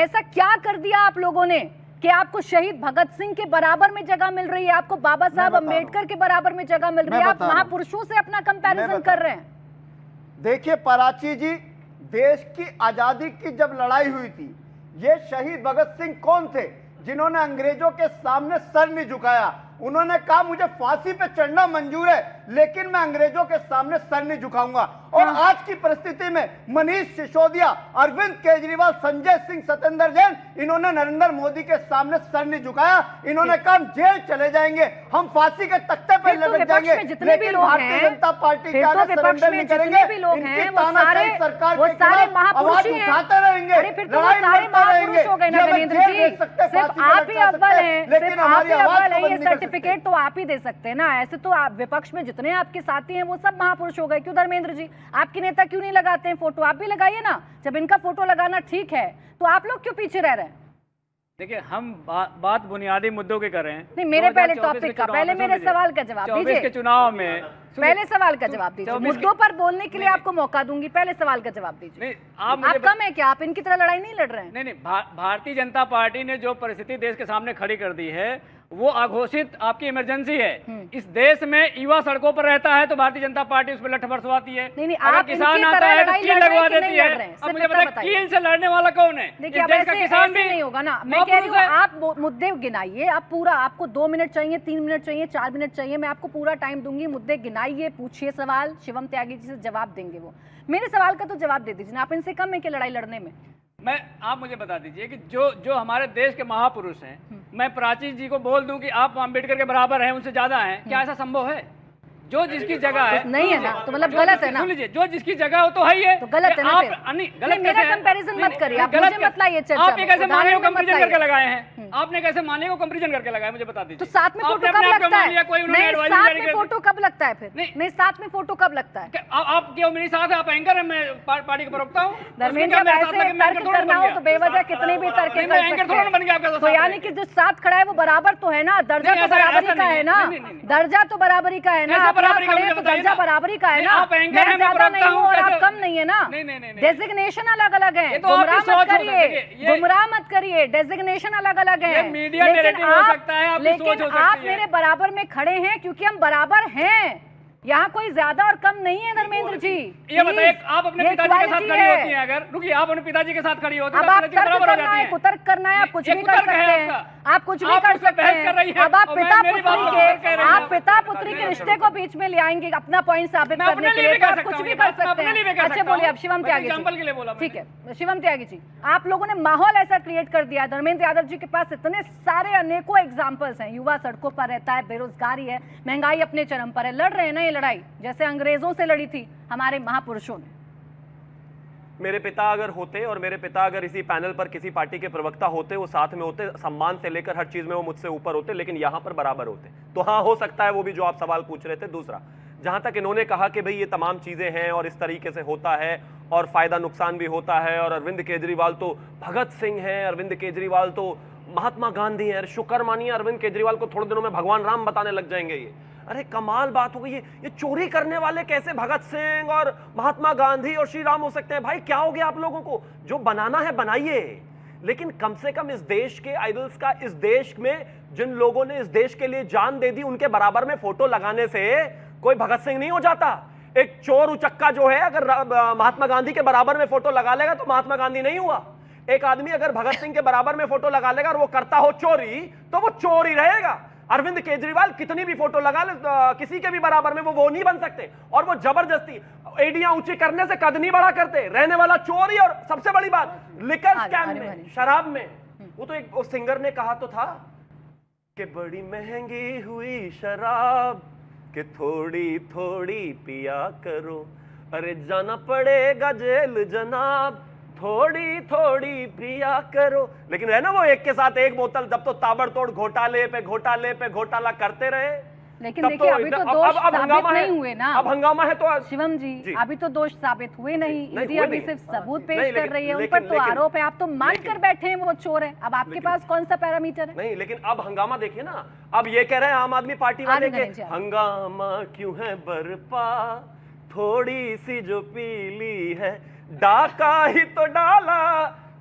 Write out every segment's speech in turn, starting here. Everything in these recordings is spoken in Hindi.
ऐसा क्या कर दिया आप लोगों ने कि आपको शहीद भगत सिंह के बराबर में जगह मिल रही है, आपको बाबा साहब अम्बेडकर के बराबर में जगह मिल रही है, आप महापुरुषों से अपना कंपैरिजन कर रहे हैं? देखिए पराची जी, देश की आजादी की जब लड़ाई हुई थी, ये शहीद भगत सिंह कौन थे जिन्होंने अंग्रेजों के सामने सर नहीं झुकाया? उन्होंने कहा मुझे फांसी पे चढ़ना मंजूर है लेकिन मैं अंग्रेजों के सामने सर नहीं झुकाऊंगा। और आज की परिस्थिति में मनीष सिसोदिया, अरविंद केजरीवाल, संजय सिंह, सत्येंद्र जैन, इन्होंने नरेंद्र मोदी के सामने सर नहीं झुकाया। इन्होंने कहा हम जेल चले जाएंगे, हम फांसी के तख्ते पे लटक जाएंगे, लेकिन भारतीय जनता पार्टी के आगे सरेंडर नहीं करेंगे। इनकी तानाशाही सरकार के खिलाफ आवाज उठाते रहेंगे, लड़ाई लड़ते रहेंगे। सिर्फ आप ही अव्वल हैं, सिर्फ आप ही अव्वल हैं, ये सर्टिफिकेट तो आप ही दे सकते हैं ना। ऐसे तो आप विपक्ष में जितने आपके साथी हैं वो सब महापुरुष हो गए। क्यों धर्मेंद्र जी, आपके नेता क्यों नहीं लगाते हैं फोटो? आप भी लगाइए ना। जब इनका फोटो लगाना ठीक है तो आप लोग क्यों पीछे रह रहे हैं? देखिए हम बात बुनियादी मुद्दों की कर रहे हैं। नहीं, मेरे पहले टॉपिक का, पहले मेरे सवाल का जवाब दीजिए। के चुनाव में पहले सवाल का जवाब दीजिए। मुद्दों पर बोलने के लिए आपको मौका दूंगी, पहले सवाल का जवाब दीजिए। आप कम है क्या? आप इनकी तरह लड़ाई नहीं लड़ रहे हैं? नहीं, भारतीय जनता पार्टी ने जो परिस्थिति देश के सामने खड़ी कर दी है वो अघोषित आपकी इमरजेंसी है। इस देश में युवा सड़कों पर रहता है तो भारतीय जनता पार्टी उस पर लठ बरसवाती है। नहीं, आप किसान आता है तो कील लगवा देती है। अब मुझे बताइए कील से लड़ने वाला कौन है? देखिए अब ऐसे नहीं होगा ना। मैं कह रही हूँ आप मुद्दे गिनाइए। आप पूरा, आपको 2 मिनट चाहिए, 3 मिनट चाहिए, 4 मिनट चाहिए, मैं आपको पूरा टाइम दूंगी। मुद्दे गिनाइए, पूछिए सवाल, शिवम त्यागी जी से जवाब देंगे वो। मेरे सवाल का तो जवाब दे दीजिए। आप इनसे कम है कि लड़ाई लड़ने में? आप मुझे बता दीजिए कि जो हमारे देश के महापुरुष हैं, मैं प्राची जी को बोल दूं कि आप अम्बेडकर के बराबर हैं, उनसे ज्यादा हैं, क्या ऐसा संभव है? जो जिसकी जगह है नहीं है ना, तो मतलब गलत है ना। सुन लीजिए, जो जिसकी जगह हो तो है ही है, तो गलत है ना फिर। नहीं, गलत मेरा कंपैरिजन मत करिए, आप मुझे मत लाइए चर्चा में। आपने कैसे माने को कंपैरिजन करके लगाए हैं? आपने कैसे माने को कंपैरिजन करके लगाए, मुझे बता दीजिए। तो साथ में फोटो कब लगता है? नहीं, साथ में फोटो कब लगता है फिर? नहीं, साथ में फोटो कब लगता है? आप क्यों मेरे साथ है? आप एंकर है, मैं पार्टी का प्रवक्ता हूँ। धर्मेंद्र, जब ऐसे तर्क करना हो तो बेवजह कितने भी तर्क कर सकते हैं। तो यानी कि जो साथ खड़ा है वो बराबर तो है ना, दर्जा तो बराबरी का है ना, दर्जा तो बराबरी का है ना। आप खड़े तो दर्जा बराबरी का है ना। मैं ज्यादा नहीं हूँ और आप कम नहीं है ना। डेजिग्नेशन अलग अलग है, गुमराह मत करिए, गुमराह मत करिए। डेजिग्नेशन अलग अलग है, लेकिन आप मेरे बराबर में खड़े हैं क्योंकि हम बराबर हैं। यहाँ कोई ज्यादा और कम नहीं है धर्मेंद्र जी। ये बताइए, आप अपने पिताजी के साथ खड़ी होती हैं, अगर रुकिए, आप अपने पिताजी के साथ खड़ी होती हैं, अब आप तर्क करना है, कुतर्क करना है, आप कुछ भी कर सकते हैं, आप कुछ भी कर सकते हैं। अब आप पिता पुत्री के रिश्ते को बीच में ले आएंगे अपना पॉइंट साबित करने के लिए, तो आप कुछ भी कर सकते हैं। अच्छा बोलिए अब शिवम त्यागी जी। ठीक है शिवम त्यागी जी, आप लोगों ने माहौल ऐसा क्रिएट कर दिया। धर्मेंद्र यादव जी के पास इतने सारे अनेकों एग्जाम्पल्स हैं। युवा सड़कों पर रहता है, बेरोजगारी है, महंगाई अपने चरम पर है, लड़ रहे हैं ना ये लड़ाई जैसे अंग्रेजों से लड़ी थी हमारे महापुरुषों ने। मेरे पिता अगर होते और मेरे पिता अगर इसी पैनल पर किसी पार्टी के प्रवक्ता होते, वो साथ में होते, सम्मान से लेकर हर चीज में वो मुझसे ऊपर होते, लेकिन यहां पर बराबर होते, तो हाँ हो सकता है वो भी जो आप सवाल पूछ रहे थे। दूसरा, जहां तक इन्होंने कहा कि भाई ये तमाम चीजें हैं और इस तरीके से होता है और फायदा नुकसान भी होता है, और अरविंद केजरीवाल तो भगत सिंह है, अरविंद केजरीवाल तो महात्मा गांधी है, शुक्र मानिए अरविंद केजरीवाल को थोड़े दिनों में भगवान राम बताने लग जाएंगे। ये अरे कमाल बात हो गई। ये चोरी करने वाले कैसे भगत सिंह और महात्मा गांधी और श्री राम हो सकते हैं? भाई क्या हो गया आप लोगों को? जो बनाना है बनाइए, लेकिन कम से कम इस देश के आइडल्स का, इस देश में जिन लोगों ने इस देश के लिए जान दे दी, उनके बराबर में फोटो लगाने से कोई भगत सिंह नहीं हो जाता। एक चोर उचक्का जो है अगर महात्मा गांधी के बराबर में फोटो लगा लेगा तो महात्मा गांधी नहीं हुआ। एक आदमी अगर भगत सिंह के बराबर में फोटो लगा लेगा और वो करता हो चोरी, तो वो चोर ही रहेगा। अरविंद केजरीवाल कितनी भी फोटो लगा ले किसी के भी बराबर में, वो नहीं बन सकते। और वो जबरदस्ती एडियां ऊंची करने से कद नहीं बड़ा करते, रहने वाला चोरी। और सबसे बड़ी बात, लिकर स्कैम में, शराब में, वो तो एक सिंगर ने कहा तो था कि बड़ी महंगी हुई शराब कि थोड़ी थोड़ी पिया करो, अरे जाना पड़ेगा जेल जनाब, थोड़ी थोड़ी पिया करो। लेकिन है ना वो एक के साथ एक बोतल, जब तो ताबड़तोड़ घोटाले पे घोटाला करते रहे। लेकिन देखिए अभी तो दोष साबित नहीं हुए ना। अब हंगामा है तो शिवम जी अभी तो दोष साबित हुए नहीं। ईडी अभी सिर्फ सबूत पेश कर रही है, उन पर तो आरोप है, आप तो मान कर बैठे हैं वो चोर है। अब आपके पास कौन सा पैरामीटर है? नहीं, लेकिन अब हंगामा देखिए ना। अब ये कह रहे हैं आम आदमी पार्टी वाले के हंगामा क्यों है बरपा, थोड़ी सी जो पीली है डाका ही तो डाला,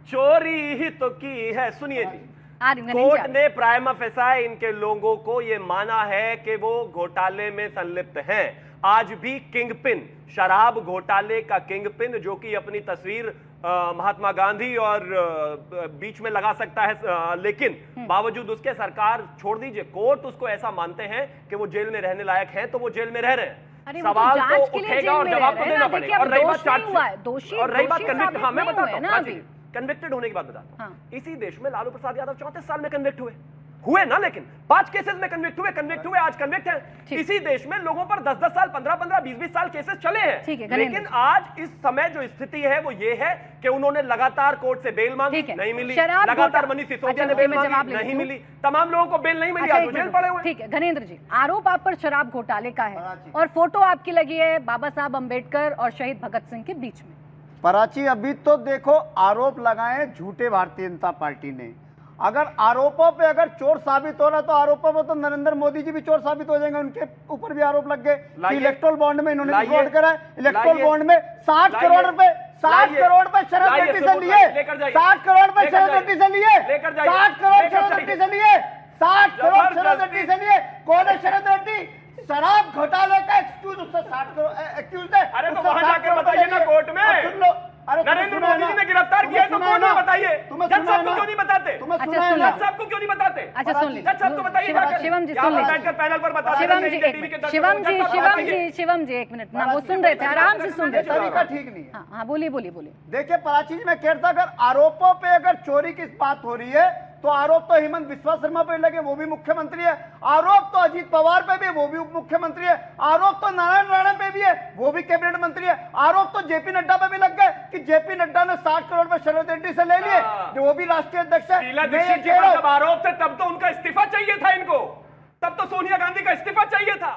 चोरी ही तो की है। सुनिए जी, कोर्ट ने प्राइमा फेसाई इनके लोगों को ये माना है कि वो घोटाले में संलिप्त हैं। आज भी किंगपिन, शराब घोटाले का किंगपिन, जो कि अपनी तस्वीर महात्मा गांधी और बीच में लगा सकता है, लेकिन बावजूद उसके सरकार, छोड़ दीजिए, कोर्ट उसको ऐसा मानते हैं कि वो जेल में रहने लायक हैं, तो वो जेल में रह रहे हैं। सवाल तो उठेगा और जवाब तो देना पड़ेगा। और रही बात चार्जशीट, और रही बात कन्विक्ट, हाँ मैं बताता हूँ, कन्विक्टेड होने की बात बताता हूं। इसी देश में लालू प्रसाद यादव 34 साल में कन्विक्ट हुए ना, लेकिन 5 केसेस में कन्विक्ट हुए, आज कन्विक्ट हैं। इसी देश में लोगों पर 10-10 साल, 15-15, 20-20 साल केसेस चले हैं। लेकिन आज इस समय जो स्थिति है वो ये है कि उन्होंने लगातार कोर्ट से बेल मांगी, नहीं मिली, लगातार मनीष सिसोदिया ने बेल मांगी, नहीं मिली, तमाम लोगों को बेल नहीं मिली, आज जेल पड़े हुए। ठीक है घनेंद्र जी, आरोप आप पर शराब घोटाले का है और फोटो आपकी लगी है बाबा साहब अम्बेडकर और शहीद भगत सिंह के बीच में। पराची, अभी तो देखो आरोप लगाए झूठे भारतीय जनता पार्टी ने। अगर आरोपों पे अगर चोर साबित हो रहा तो आरोपों में तो नरेंद्र मोदी जी भी चोर साबित हो जाएंगे। उनके ऊपर भी आरोप लग गए। इलेक्ट्रोल बॉन्ड में इन्होंने फ्रॉड करा है। इलेक्ट्रोल बॉन्ड में 60 करोड़ रुपए, 60 करोड़ रुपए शरद रेड्डी से लिए, 60 करोड़ रुपए शरद रेड्डी से लिए, 60 करोड़ शरद रेड्डी से लिए, 60 करोड़ शरद रेड्डी से लिए। कौन है शरद रेड्डी? शराब घोटाले का एक्सक्यूज, उससे 60 करोड़ एक्यूज है। अरे तो वहां जाके बताइए ना कोर्ट में। सुन लो, अरे नरेंद्र मोदी जी ने गिरफ्तार किया तो कोर्ट में बताइए। जज साहब को क्यों नहीं बताते? जज साहब को क्यों नहीं बताते? अच्छा सुन लीजिए, जज साहब को बताइए। शिवम जी सुन लीजिए, पैनल पर बता शिवम जी 1 मिनट ना, वो सुन रहे थे, आराम से सुन रहे थे। तरीका ठीक नहीं है। हाँ बोलिए। देखिए पराची जी, मैं कह रहा था अगर आरोपों पे अगर चोरी की बात हो रही है तो आरोप तो हेमंत बिस्वा शर्मा पे लगे, वो भी मुख्यमंत्री है। आरोप तो अजीत पवार पे भी है, वो भी उप मुख्यमंत्री है। आरोप तो नारायण राणा पे भी है, वो भी कैबिनेट मंत्री है। आरोप तो जेपी नड्डा पे भी लग गए कि जेपी नड्डा ने 60 करोड़ रुपए शरद रेड्डी से ले लिए, वो भी राष्ट्रीय अध्यक्ष है। जब आरोप थे तब तो उनका इस्तीफा चाहिए था इनको, तब तो सोनिया गांधी का इस्तीफा चाहिए था।